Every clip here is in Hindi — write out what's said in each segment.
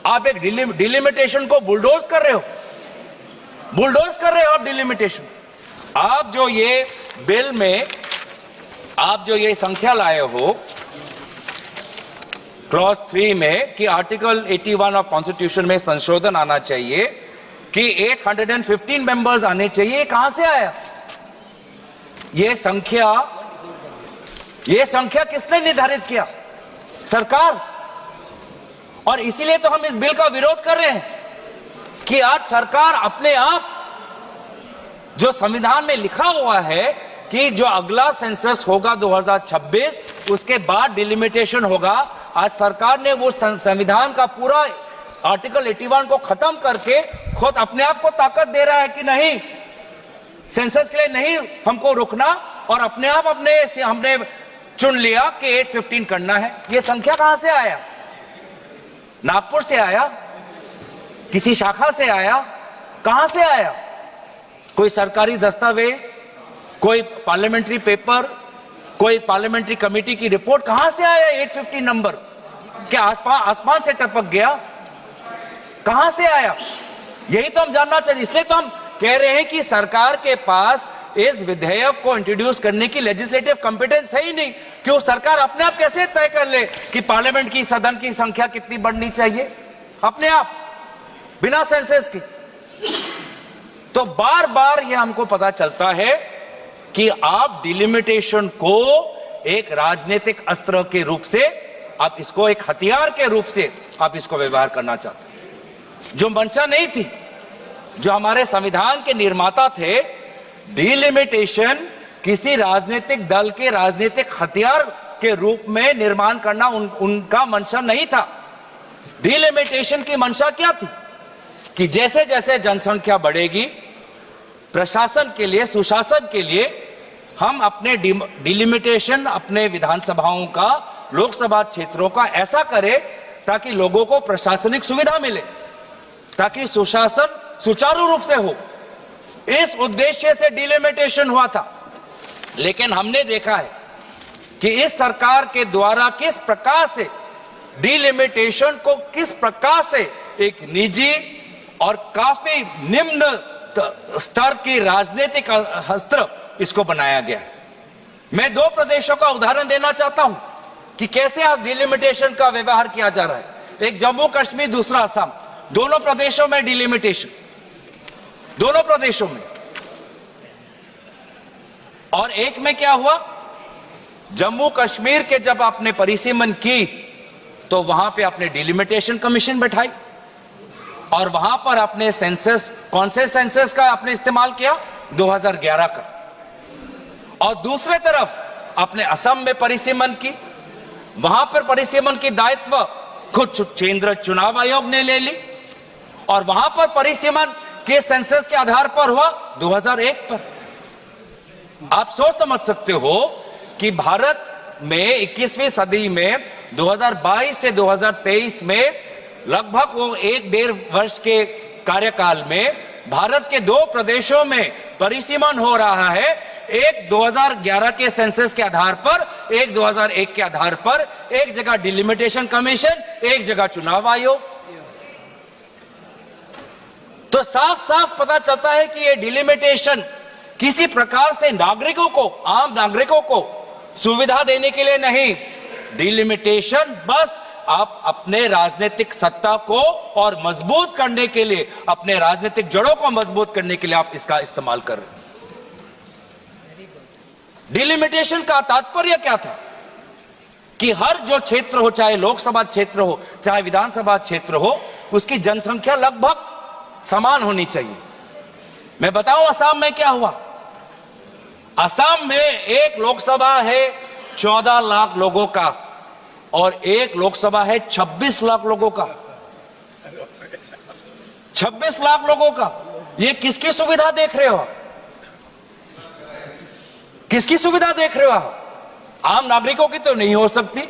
आप एक डिलिमिटेशन को बुलडोज कर रहे हो, बुलडोज कर रहे हो आप डिलिमिटेशन। आप जो ये बिल में आप जो ये संख्या लाए हो क्लॉज 3 में कि आर्टिकल 81 ऑफ कॉन्स्टिट्यूशन में संशोधन आना चाहिए कि 815 मेंबर्स आने चाहिए, कहां से आया ये संख्या किसने निर्धारित किया? सरकार। और इसीलिए तो हम इस बिल का विरोध कर रहे हैं कि आज सरकार अपने आप जो संविधान में लिखा हुआ है कि जो अगला सेंसस होगा 2026 उसके बाद डिलिमिटेशन होगा, आज सरकार ने वो संविधान का पूरा आर्टिकल 81 को खत्म करके खुद अपने आप को ताकत दे रहा है कि नहीं, सेंसस के लिए नहीं हमको रुकना, और अपने आप हमने चुन लिया कि 815 करना है। ये संख्या कहां से आया? नागपुर से आया? किसी शाखा से आया? कहां से आया? कोई सरकारी दस्तावेज, कोई पार्लियामेंट्री पेपर, कोई पार्लियामेंट्री कमेटी की रिपोर्ट, कहां से आया 815 नंबर? क्या आसमान से टपक गया? कहां से आया? यही तो हम जानना चाहिए। इसलिए तो हम कह रहे हैं कि सरकार के पास इस विधेयक को इंट्रोड्यूस करने की लेजिस्लेटिव कॉम्पिटेंस है ही नहीं कि वो सरकार अपने आप कैसे तय कर ले कि पार्लियामेंट की सदन की संख्या कितनी बढ़नी चाहिए अपने आप बिना सेंसस के। तो बार बार ये हमको पता चलता है कि आप डिलिमिटेशन को एक राजनीतिक अस्त्र के रूप से, आप इसको एक हथियार के रूप से आप इसको व्यवहार करना चाहते हैं, जो मंशा नहीं थी। जो हमारे संविधान के निर्माता थे, डिलिमिटेशन किसी राजनीतिक दल के राजनीतिक हथियार के रूप में निर्माण करना उनका मंशा नहीं था। डिलिमिटेशन की मंशा क्या थी कि जैसे जैसे जनसंख्या बढ़ेगी, प्रशासन के लिए, सुशासन के लिए हम अपने डिलिमिटेशन अपने विधानसभाओं का, लोकसभा क्षेत्रों का ऐसा करें ताकि लोगों को प्रशासनिक सुविधा मिले, ताकि सुशासन सुचारू रूप से हो। इस उद्देश्य से डिलिमिटेशन हुआ था। लेकिन हमने देखा है कि इस सरकार के द्वारा किस प्रकार से डिलिमिटेशन को, किस प्रकार से एक निजी और काफी निम्न स्तर की राजनीतिक अस्त्र इसको बनाया गया है। मैं 2 प्रदेशों का उदाहरण देना चाहता हूं कि कैसे आज डिलिमिटेशन का व्यवहार किया जा रहा है। एक जम्मू कश्मीर, दूसरा असम, दोनों प्रदेशों में डिलिमिटेशन, दोनों प्रदेशों में। और एक में क्या हुआ, जम्मू कश्मीर के जब आपने परिसीमन की तो वहां पे आपने डिलिमिटेशन कमीशन बैठाई और वहां पर आपने सेंसस, कौन से सेंसस का आपने इस्तेमाल किया? 2011 का। और दूसरे तरफ आपने असम में परिसीमन की, वहां पर परिसीमन की दायित्व खुद केंद्र चुनाव आयोग ने ले ली और वहां पर परिसीमन के सेंसस के आधार पर हुआ 2001 पर। आप सोच समझ सकते हो कि भारत में 21वीं सदी में 2022 से 2023 में लगभग वो 1-1.5 वर्ष के कार्यकाल में भारत के 2 प्रदेशों में परिसीमन हो रहा है। एक 2011 के सेंसस के आधार पर, एक 2001 के आधार पर, एक जगह डिलिमिटेशन कमीशन, एक जगह चुनाव आयोग। तो साफ साफ पता चलता है कि ये डिलिमिटेशन किसी प्रकार से नागरिकों को, आम नागरिकों को सुविधा देने के लिए नहीं, डिलिमिटेशन बस आप अपने राजनीतिक सत्ता को और मजबूत करने के लिए, अपने राजनीतिक जड़ों को मजबूत करने के लिए आप इसका इस्तेमाल कर रहे हैं। डिलिमिटेशन का तात्पर्य क्या था कि हर जो क्षेत्र हो, चाहे लोकसभा क्षेत्र हो, चाहे विधानसभा क्षेत्र हो, उसकी जनसंख्या लगभग समान होनी चाहिए। मैं बताऊं असम में क्या हुआ। असम में एक लोकसभा है 14 लाख लोगों का और एक लोकसभा है 26 लाख लोगों का। 26 लाख लोगों का। ये किसकी सुविधा देख रहे हो? किसकी सुविधा देख रहे हो आप? आम नागरिकों की तो नहीं हो सकती,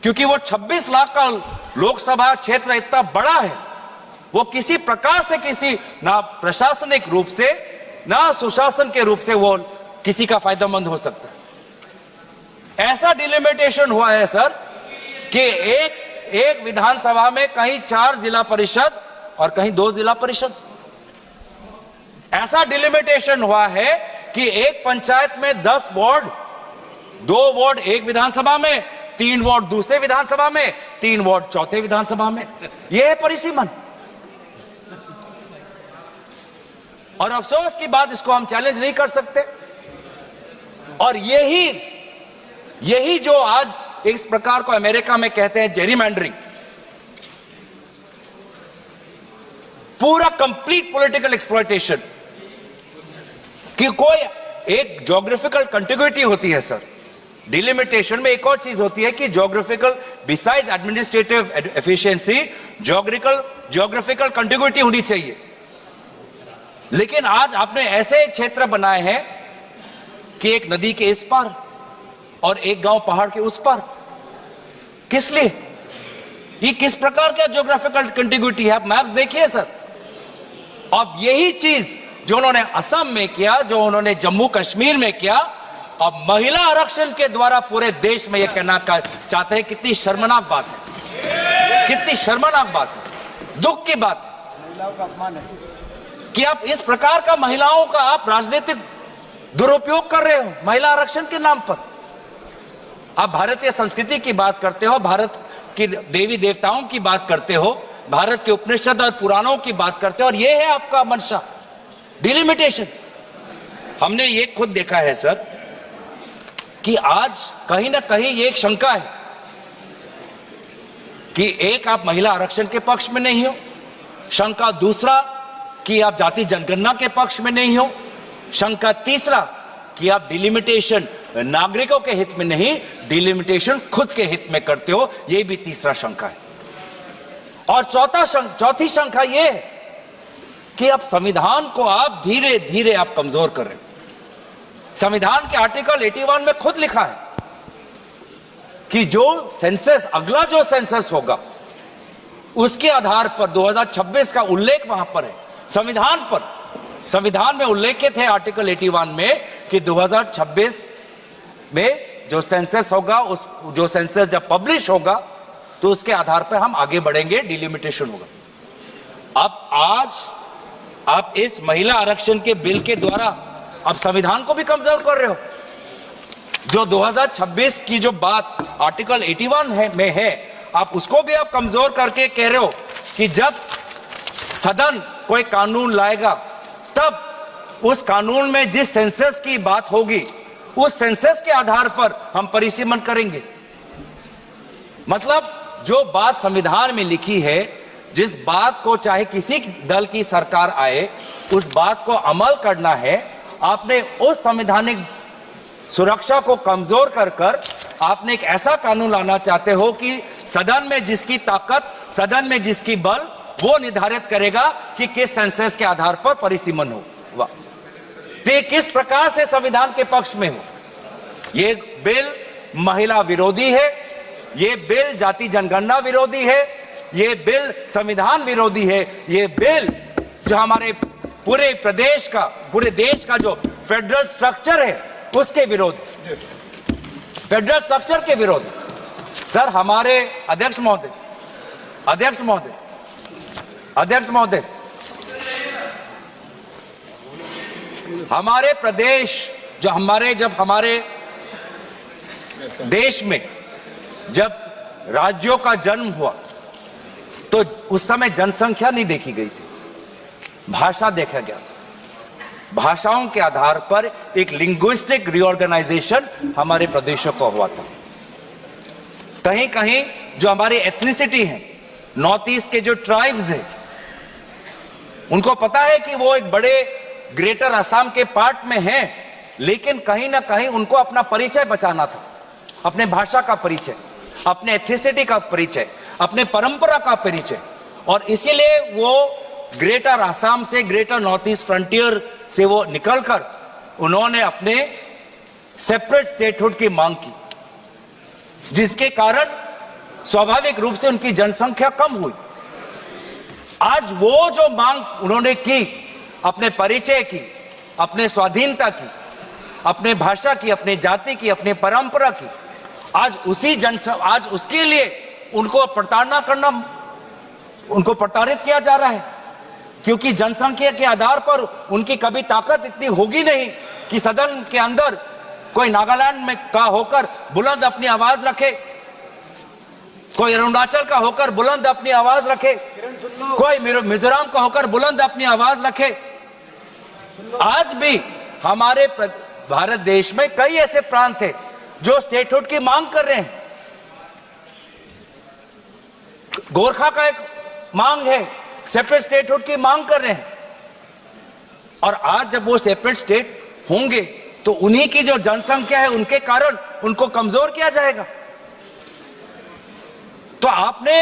क्योंकि वो 26 लाख का लोकसभा क्षेत्र इतना बड़ा है, वो किसी प्रकार से, किसी ना प्रशासनिक रूप से ना सुशासन के रूप से वो किसी का फायदेमंद हो सकता है। ऐसा डिलिमिटेशन हुआ है सर कि एक विधानसभा में कहीं 4 जिला परिषद और कहीं 2 जिला परिषद। ऐसा डिलिमिटेशन हुआ है कि एक पंचायत में 10 वार्ड, 2 वार्ड एक विधानसभा में, 3 वार्ड दूसरे विधानसभा में, 3 वार्ड चौथे विधानसभा में। यह है परिसीमन। और अफसोस की बात, इसको हम चैलेंज नहीं कर सकते। और यही जो आज इस प्रकार को अमेरिका में कहते हैं जेरीमैंडरिंग, पूरा कंप्लीट पॉलिटिकल एक्सप्लॉयटेशन, कि कोई एक ज्योग्राफिकल कंटिग्यूटी होती है सर। डिलिमिटेशन में एक और चीज होती है कि geographical, besides administrative efficiency, geographical contiguity होनी चाहिए। लेकिन आज आपने ऐसे क्षेत्र बनाए हैं कि एक नदी के इस पार और एक गांव पहाड़ के उस पार। किस लिए? ये किस प्रकार का ज्योग्राफिकल कंटिग्यूटी है? आप मैप देखिए सर। अब यही चीज जो उन्होंने असम में किया, जो उन्होंने जम्मू कश्मीर में किया, अब महिला आरक्षण के द्वारा पूरे देश में यह कहना चाहते हैं। कितनी शर्मनाक बात है, कितनी शर्मनाक बात है, दुख की बात है। महिलाओं का अपमान है कि आप इस प्रकार का महिलाओं का आप राजनीतिक दुरुपयोग कर रहे हो महिला आरक्षण के नाम पर। आप भारतीय संस्कृति की बात करते हो, भारत की देवी देवताओं की बात करते हो, भारत के उपनिषद और पुराणों की बात करते हो, और यह है आपका मंशा, डिलिमिटेशन। हमने ये खुद देखा है सर कि आज कहीं ना कहीं ये एक शंका है कि एक, आप महिला आरक्षण के पक्ष में नहीं हो। शंका दूसरा कि आप जाति जनगणना के पक्ष में नहीं हो। शंका तीसरा कि आप डिलिमिटेशन नागरिकों के हित में नहीं, डिलिमिटेशन खुद के हित में करते हो। यह भी तीसरा शंका है। और चौथी शंका यह है कि आप संविधान को आप धीरे धीरे आप कमजोर कर रहे हो। संविधान के आर्टिकल 81 में खुद लिखा है कि जो सेंसस, अगला जो सेंसस होगा उसके आधार पर 2026 का उल्लेख वहां पर है संविधान पर। संविधान में उल्लेखित है आर्टिकल 81 में कि 2026 में जो सेंसस होगा, उस जो सेंसस जब पब्लिश होगा तो उसके आधार पर हम आगे बढ़ेंगे, डिलिमिटेशन होगा। अब आज आप इस महिला आरक्षण के बिल के द्वारा आप संविधान को भी कमजोर कर रहे हो। जो 2026 की जो बात आर्टिकल 81 में है, आप उसको भी आप कमजोर करके कह रहे हो कि जब सदन कोई कानून लाएगा तब उस कानून में जिस सेंसस की बात होगी उस सेंसस के आधार पर हम परिसीमन करेंगे। मतलब जो बात संविधान में लिखी है, जिस बात को चाहे किसी दल की सरकार आए उस बात को अमल करना है, आपने उस संवैधानिक सुरक्षा को कमजोर कर आपने एक ऐसा कानून लाना चाहते हो कि सदन में जिसकी ताकत, सदन में जिसकी बल, वो निर्धारित करेगा कि किस सेंसस के आधार पर परिसीमन हो। वाह, तो किस प्रकार से संविधान के पक्ष में हो। ये बिल महिला विरोधी है, ये बिल जाति जनगणना विरोधी है, ये बिल संविधान विरोधी है, ये बिल जो हमारे पूरे प्रदेश का, पूरे देश का जो फेडरल स्ट्रक्चर है उसके विरोध, फेडरल स्ट्रक्चर के विरोध। सर, हमारे अध्यक्ष महोदय, हमारे प्रदेश जो जब हमारे देश में जब राज्यों का जन्म हुआ तो उस समय जनसंख्या नहीं देखी गई थी, भाषा देखा गया था। भाषाओं के आधार पर एक लिंग्विस्टिक रिऑर्गेनाइजेशन हमारे प्रदेशों को हुआ था। कहीं कहीं जो हमारी एथनिसिटी है, नॉर्थ ईस्ट के जो ट्राइब्स हैं, उनको पता है कि वो एक बड़े ग्रेटर असम के पार्ट में हैं, लेकिन कहीं ना कहीं उनको अपना परिचय बचाना था, अपने भाषा का परिचय, अपने एथनिसिटी का परिचय, अपने परंपरा का परिचय। और इसीलिए वो ग्रेटर असम से, ग्रेटर नॉर्थ ईस्ट फ्रंटियर से वो निकलकर उन्होंने अपने सेपरेट स्टेटहुड की मांग की, जिसके कारण स्वाभाविक रूप से उनकी जनसंख्या कम हुई। आज वो जो मांग उन्होंने की, अपने परिचय की, अपने स्वाधीनता की, अपने भाषा की, अपने जाति की, अपने परंपरा की, आज उसके लिए उनको प्रताड़ित किया जा रहा है, क्योंकि जनसंख्या के आधार पर उनकी कभी ताकत इतनी होगी नहीं कि सदन के अंदर कोई नागालैंड में का होकर बुलंद अपनी आवाज रखे, कोई अरुणाचल का होकर बुलंद अपनी आवाज रखे, कोई मिजोरम का होकर बुलंद अपनी आवाज रखे। आज भी हमारे भारत देश में कई ऐसे प्रांत हैं जो स्टेटहुड की मांग कर रहे हैं। गोरखा का एक मांग है, सेपरेट स्टेटहुड की मांग कर रहे हैं। और आज जब वो सेपरेट स्टेट होंगे तो उन्हीं की जो जनसंख्या है उनके कारण उनको कमजोर किया जाएगा। तो आपने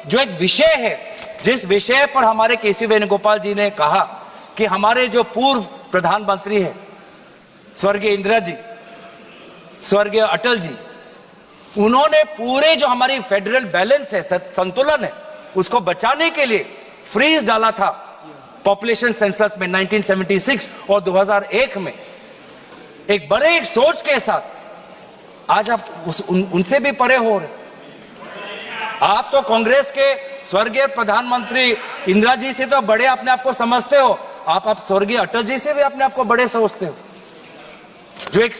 जो एक विषय है, जिस विषय पर हमारे केसी वेणुगोपाल जी ने कहा कि हमारे जो पूर्व प्रधानमंत्री है स्वर्गीय इंदिरा जी, स्वर्गीय अटल जी, उन्होंने पूरे जो हमारी फेडरल बैलेंस है, संतुलन है, उसको बचाने के लिए फ्रीज डाला था पॉपुलेशन सेंसस में 1976 और 2001 में, एक बड़े एक सोच के साथ। आज आप उनसे भी परे हो रहे। आप तो कांग्रेस के स्वर्गीय प्रधानमंत्री इंदिरा जी से तो बड़े अपने आप को समझते हो, आप स्वर्गीय अटल जी से भी अपने आप को बड़े समझते हो, जो एक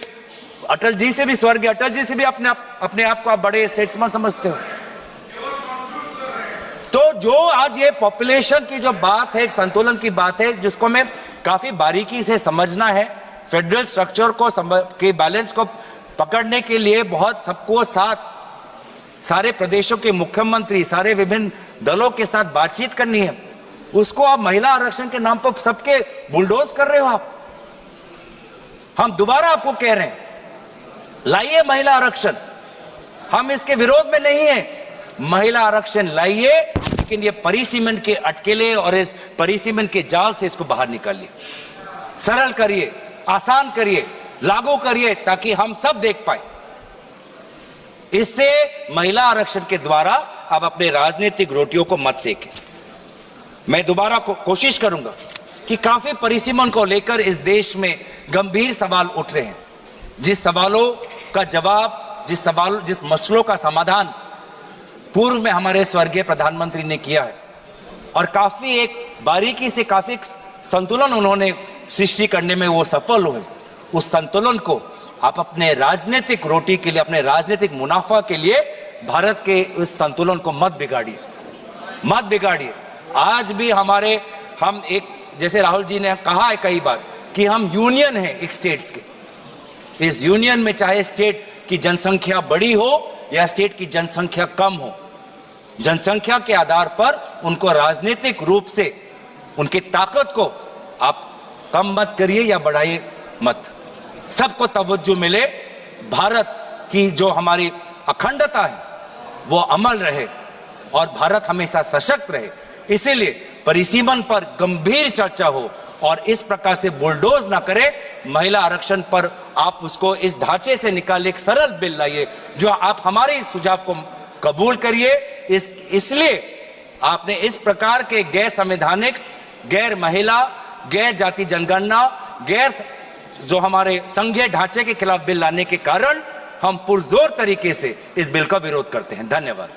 अटल जी से भी, स्वर्गीय अटल जी से भी अपने आप को आप बड़े स्टेट्समैन समझते हो। तो जो आज ये पॉपुलेशन की जो बात है, एक संतुलन की बात है, जिसको मैं काफी बारीकी से समझना है। फेडरल स्ट्रक्चर को के बैलेंस को पकड़ने के लिए बहुत सबको साथ, सारे प्रदेशों के मुख्यमंत्री, सारे विभिन्न दलों के साथ बातचीत करनी है। उसको आप महिला आरक्षण के नाम पर सबके बुलडोज कर रहे हो आप। हम दोबारा आपको कह रहे हैं, लाइए महिला आरक्षण, हम इसके विरोध में नहीं है, महिला आरक्षण लाइए, लेकिन ये परिसीमन के अटकेले और इस परिसीमन के जाल से इसको बाहर निकालिए, सरल करिए, आसान करिए, लागू करिए, ताकि हम सब देख पाए। इससे महिला आरक्षण के द्वारा आप अपने राजनीतिक रोटियों को मत सेकें। मैं दोबारा कोशिश करूंगा कि काफी परिसीमन को लेकर इस देश में गंभीर सवाल उठ रहे हैं, जिस सवालों का जवाब, जिस मसलों का समाधान पूर्व में हमारे स्वर्गीय प्रधानमंत्री ने किया है, और काफी एक बारीकी से काफी संतुलन उन्होंने सृष्टि करने में वो सफल हुए। उस संतुलन को आप अपने राजनीतिक रोटी के लिए, अपने राजनीतिक मुनाफा के लिए भारत के उस संतुलन को मत बिगाड़िए, मत बिगाड़िए। आज भी हम एक, जैसे राहुल जी ने कहा है कई बार कि हम यूनियन है एक स्टेट्स के। इस यूनियन में चाहे स्टेट की जनसंख्या बड़ी हो या स्टेट की जनसंख्या कम हो, जनसंख्या के आधार पर उनको राजनीतिक रूप से उनकी ताकत को आप कम मत करिए या बढ़ाइए मत। सबको तवज्जो मिले, भारत की जो हमारी अखंडता है वो अमल रहे और भारत हमेशा सशक्त रहे। इसीलिए परिसीमन पर गंभीर चर्चा हो और इस प्रकार से बुलडोज ना करे। महिला आरक्षण पर आप उसको इस ढांचे से निकाले, एक सरल बिल लाइए, जो आप हमारे इस सुझाव को कबूल करिए। इसलिए आपने इस प्रकार के गैर संवैधानिक, गैर महिला, गैर जाति जनगणना, गैर जो हमारे संघीय ढांचे के खिलाफ बिल लाने के कारण हम पुरजोर तरीके से इस बिल का विरोध करते हैं। धन्यवाद।